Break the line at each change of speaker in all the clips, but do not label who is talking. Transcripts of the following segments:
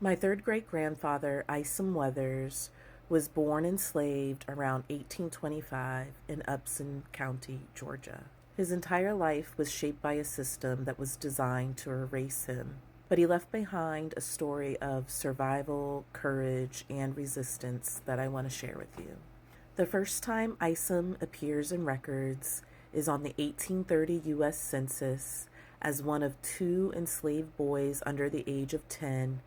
My third great grandfather, Isom Weathers, was born enslaved around 1825 in Upson County, Georgia. His entire life was shaped by a system that was designed to erase him, but he left behind a story of survival, courage, and resistance that I want to share with you. The first time Isom appears in records is on the 1830 U.S. Census as one of two enslaved boys under the age of 10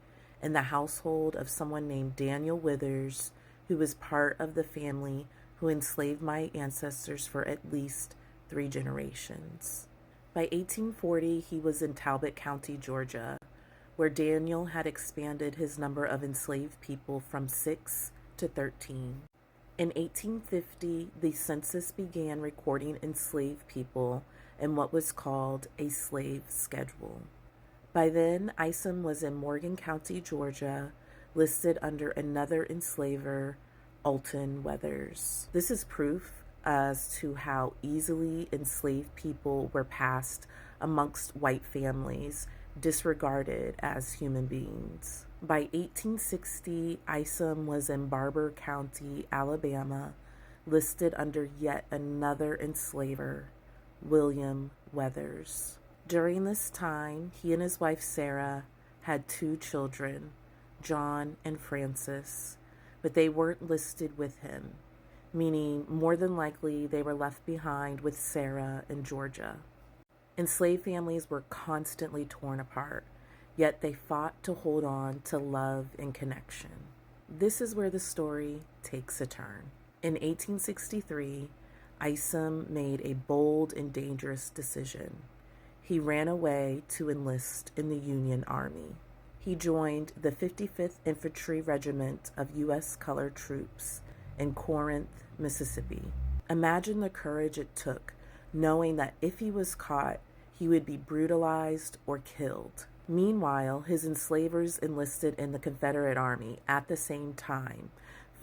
in the household of someone named Daniel Withers, who was part of the family who enslaved my ancestors for at least 3 generations. By 1840, he was in Talbot County, Georgia, where Daniel had expanded his number of enslaved people from 6 to 13. In 1850, the census began recording enslaved people in what was called a slave schedule. By then, Isom was in Morgan County, Georgia, listed under another enslaver, Upson Weathers. This is proof as to how easily enslaved people were passed amongst white families, disregarded as human beings. By 1860, Isom was in Barber County, Alabama, listed under yet another enslaver, William Weathers. During this time, he and his wife Sarah had 2 children, John and Francis, but they weren't listed with him, meaning more than likely they were left behind with Sarah in Georgia. Enslaved families were constantly torn apart, yet they fought to hold on to love and connection. This is where the story takes a turn. In 1863, Isom made a bold and dangerous decision. He ran away to enlist in the Union Army. He joined the 55th Infantry Regiment of U.S. Colored Troops in Corinth, Mississippi. Imagine the courage it took, knowing that if he was caught, he would be brutalized or killed. Meanwhile, his enslavers enlisted in the Confederate Army at the same time,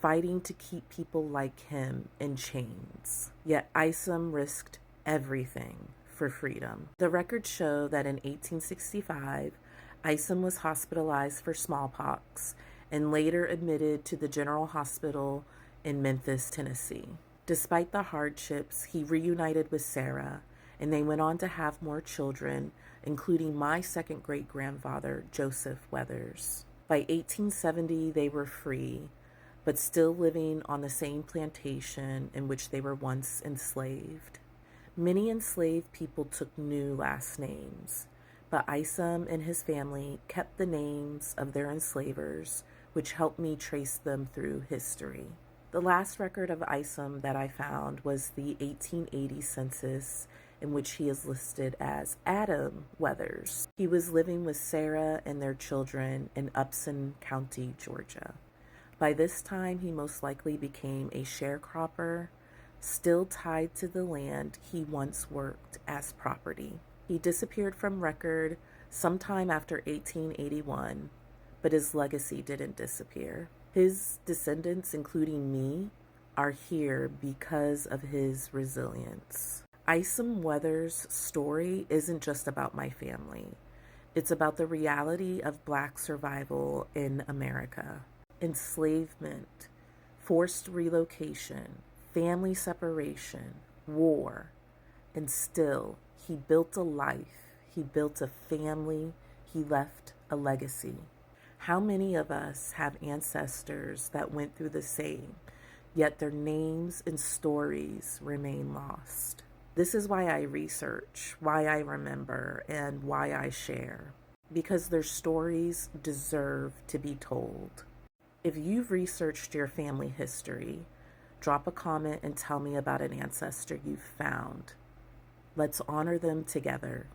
fighting to keep people like him in chains. Yet Isom risked everything for freedom. The records show that in 1865, Isom was hospitalized for smallpox and later admitted to the General Hospital in Memphis, Tennessee. Despite the hardships, he reunited with Sarah, and they went on to have more children, including my second great-grandfather, Joseph Weathers. By 1870, they were free, but still living on the same plantation in which they were once enslaved. Many enslaved people took new last names, but Isom and his family kept the names of their enslavers, which helped me trace them through history. The last record of Isom that I found was the 1880 census, in which he is listed as Adam Weathers. He was living with Sarah and their children in Upson County, Georgia. By this time, he most likely became a sharecropper, still tied to the land he once worked as property. He disappeared from record sometime after 1881, but his legacy didn't disappear. His descendants, including me, are here because of his resilience. Isom Weathers' story isn't just about my family. It's about the reality of Black survival in America. Enslavement, forced relocation, family separation, war, and still, he built a life, he built a family, he left a legacy. How many of us have ancestors that went through the same, yet their names and stories remain lost? This is why I research, why I remember, and why I share, because their stories deserve to be told. If you've researched your family history, drop a comment and tell me about an ancestor you've found. Let's honor them together.